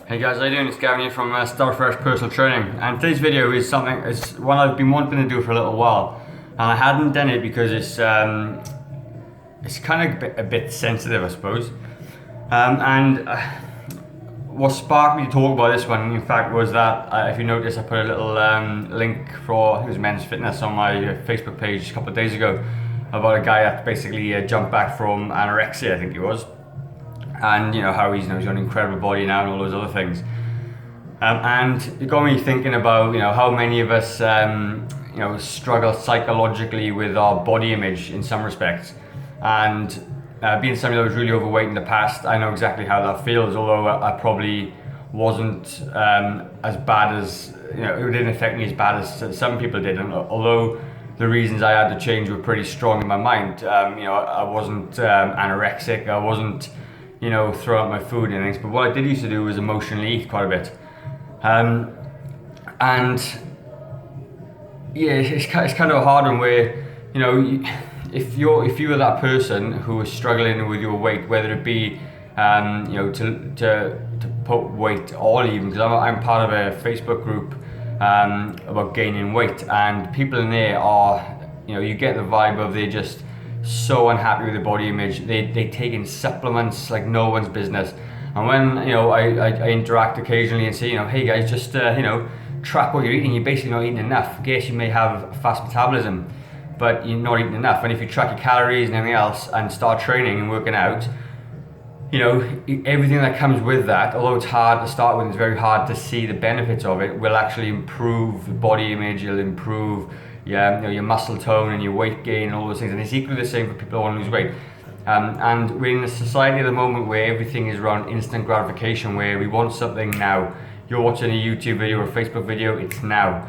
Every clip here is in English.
Hey guys, how you doing? It's Gavin here from Starfresh Personal Training, and today's video is one I've been wanting to do for a little while, and I hadn't done it because it's kind of a bit sensitive, I suppose. What sparked me to talk about this one, in fact, was that if you notice, I put a little link for who's Men's Fitness on my Facebook page a couple of days ago about a guy that basically jumped back from anorexia, I think it was. And how he's got an incredible body now and all those other things, and it got me thinking about how many of us struggle psychologically with our body image in some respects. And being somebody that was really overweight in the past, I know exactly how that feels. Although I probably wasn't as bad as it didn't affect me as bad as some people did. And although the reasons I had to change were pretty strong in my mind, I wasn't anorexic. I wasn't throw out my food and things, but what I did used to do was emotionally eat quite a bit, and yeah, it's kind of a hard one where if you were that person who was struggling with your weight, whether it be to put weight on, even because I'm part of a Facebook group about gaining weight, and people in there are you get the vibe of they're just so unhappy with their body image. They take in supplements like no one's business. And when I interact occasionally and say hey guys, just track what you're eating. You're basically not eating enough. Yes, you may have fast metabolism, but you're not eating enough. And if you track your calories and everything else and start training and working out, everything that comes with that, although it's hard to start with, it's very hard to see the benefits of it, will actually improve the body image. It'll improve your muscle tone and your weight gain and all those things, and it's equally the same for people who want to lose weight. And we're in a society at the moment where everything is around instant gratification, where we want something now. You're watching a YouTube video or a Facebook video, it's now.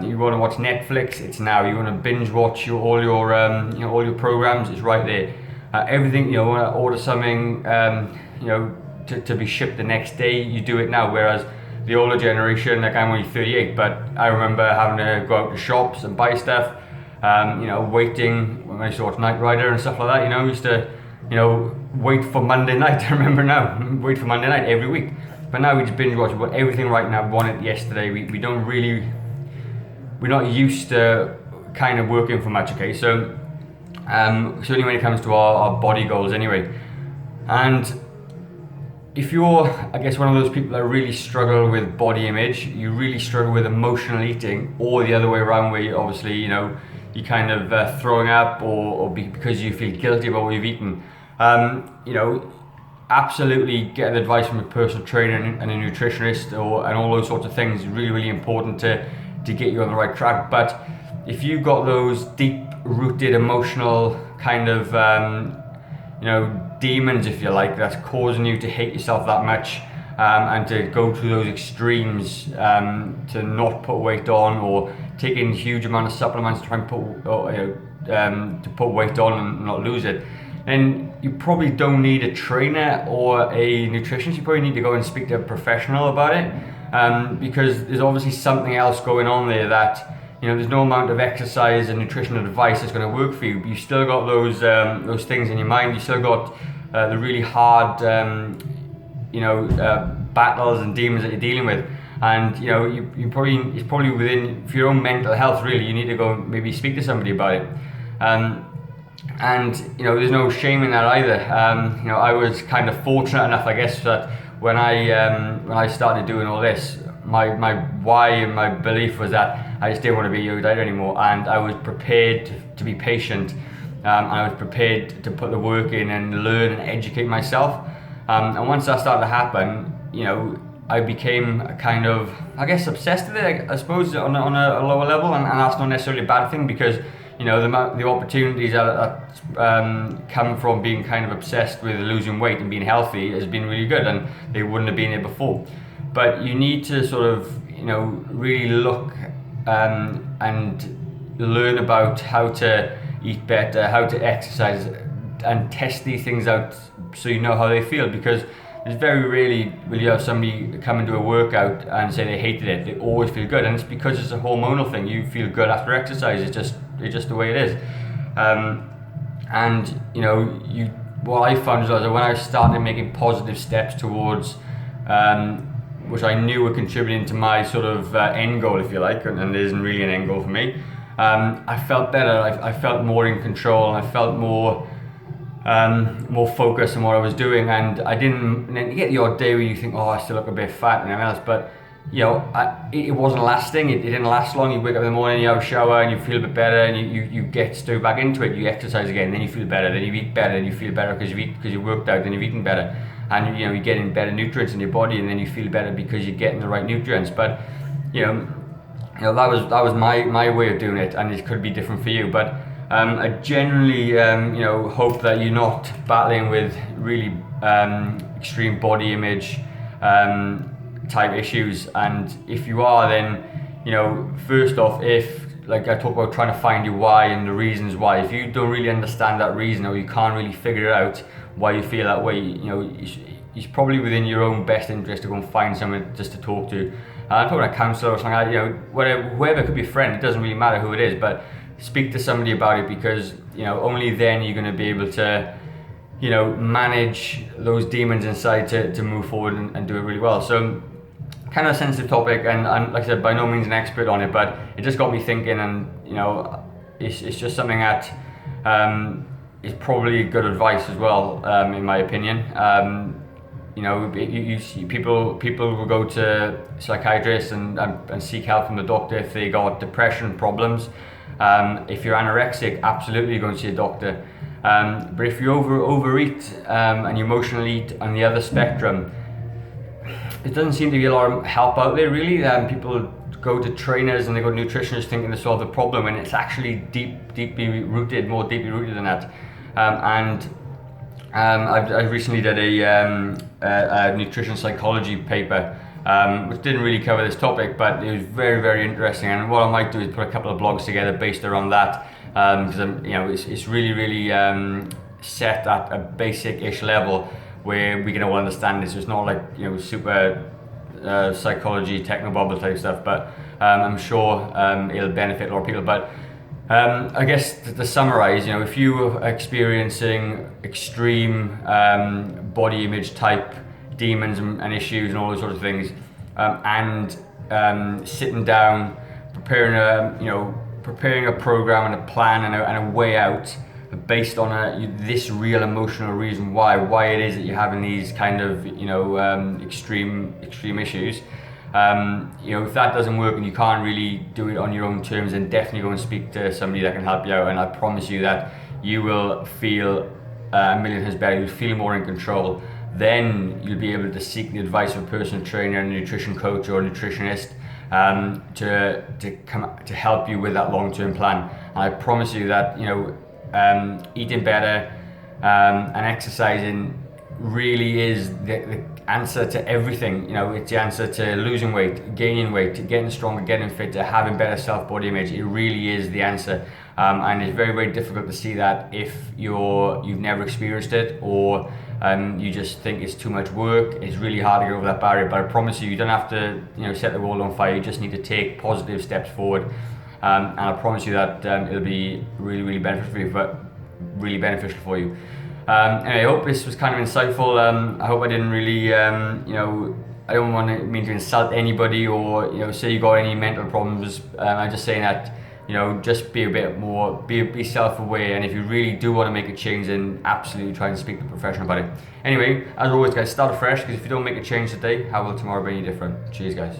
You want to watch Netflix, it's now. You want to binge watch all your programs, it's right there. Everything, you want to order something, to be shipped the next day, you do it now. Whereas the older generation, like I'm only 38, but I remember having to go out to shops and buy stuff, waiting when I used to watch Knight Rider and stuff like that, used to, wait for Monday night. I remember now, wait for Monday night every week. But now we just binge watch everything right now, want it yesterday. We don't really, we're not used to kind of working for much, okay? So, certainly when it comes to our body goals anyway. And if you're, I guess, one of those people that really struggle with body image, you really struggle with emotional eating, or the other way around, where you obviously, you're kind of throwing up, or because you feel guilty about what you've eaten, absolutely get advice from a personal trainer and a nutritionist, and all those sorts of things. Is really, really important to get you on the right track. But if you've got those deep-rooted emotional kind of demons, if you like, that's causing you to hate yourself that much, and to go to those extremes, to not put weight on, or taking huge amount of supplements to try and put weight on and not lose it, then you probably don't need a trainer or a nutritionist. You probably need to go and speak to a professional about it, because there's obviously something else going on there that there's no amount of exercise and nutritional advice that's going to work for you. You still got those things in your mind. You still got the really hard, battles and demons that you're dealing with. And it's probably within, for your own mental health, really, you need to go and maybe speak to somebody about it. And there's no shame in that either. I was kind of fortunate enough, I guess, that when I started doing all this, my why and my belief was that I just didn't want to be a yoga dieter anymore, and I was prepared to be patient, and I was prepared to put the work in and learn and educate myself. And once that started to happen, I became kind of, I guess, obsessed with it, I suppose, on a lower level, and that's not necessarily a bad thing, because the opportunities that come from being kind of obsessed with losing weight and being healthy has been really good, and they wouldn't have been there before. But you need to sort of really look and learn about how to eat better, how to exercise, and test these things out so you know how they feel, because it's very rarely will you have somebody come and do a workout and say they hated it. They always feel good, and it's because it's a hormonal thing. You feel good after exercise. It's just the way it is. And what I found is that when I started making positive steps towards which I knew were contributing to my sort of end goal, if you like, and there isn't really an end goal for me. I felt better. I felt more in control, and I felt more focused on what I was doing. And I didn't. And then you get the odd day where you think, oh, I still look a bit fat and everything else, but you know, it wasn't lasting. It didn't last long. You wake up in the morning, you have a shower, and you feel a bit better, and you get straight back into it. You exercise again, then you feel better, then you eat better, and you feel better because you worked out, then you've eaten better, and you know, you're getting better nutrients in your body, and then you feel better because you're getting the right nutrients. But you know that was my way of doing it, and it could be different for you. But I genuinely hope that you're not battling with really extreme body image type issues, and if you are, then first off, if like I talk about trying to find your why and the reasons why, if you don't really understand that reason, or you can't really figure out why you feel that way, it's probably within your own best interest to go and find someone just to talk to. I'm talking a counsellor or something like that, whoever, could be a friend, it doesn't really matter who it is, but speak to somebody about it, because only then you're going to be able to manage those demons inside to move forward and do it really well. So kind of a sensitive topic, and I'm, like I said, by no means an expert on it, but it just got me thinking, and it's just something that is probably good advice as well, in my opinion. You see people will go to psychiatrists and seek help from the doctor if they got depression problems. If you're anorexic, absolutely go and see a doctor. But if you overeat and you emotionally eat on the other spectrum, it doesn't seem to be a lot of help out there, really. People go to trainers and they go to nutritionists thinking to solve the problem, and it's actually more deeply rooted than that. I recently did a nutrition psychology paper, which didn't really cover this topic, but it was very, very interesting. And what I might do is put a couple of blogs together based around that, because it's really, really set at a basic-ish level where we can all understand this. It's not like super psychology, technobabble type stuff, but I'm sure it'll benefit a lot of people. But I guess to summarize, if you are experiencing extreme body image type demons and issues and all those sorts of things, and sitting down, preparing a program and a plan and a way out based on this real emotional reason why it is that you're having these kind of extreme issues. If that doesn't work and you can't really do it on your own terms, then definitely go and speak to somebody that can help you out, and I promise you that you will feel a million times better. You'll feel more in control. Then you'll be able to seek the advice of a personal trainer, a nutrition coach or a nutritionist to help you with that long-term plan. And I promise you that eating better and exercising really is the answer to everything. It's the answer to losing weight, gaining weight, getting stronger, getting fitter, having better self-body image. It really is the answer, and it's very, very difficult to see that if you've never experienced it, or you just think it's too much work. It's really hard to get over that barrier. But I promise you don't have to set the world on fire. You just need to take positive steps forward, and I promise you that it'll be really, really beneficial for you. Anyway, I hope this was kind of insightful. I hope I didn't really, I don't mean to insult anybody or say you got any mental problems. I'm just saying that just be a bit more, be self-aware, and if you really do want to make a change, then absolutely try and speak to a professional about it. Anyway, as always, guys, start fresh, because if you don't make a change today, how will tomorrow be any different? Cheers, guys.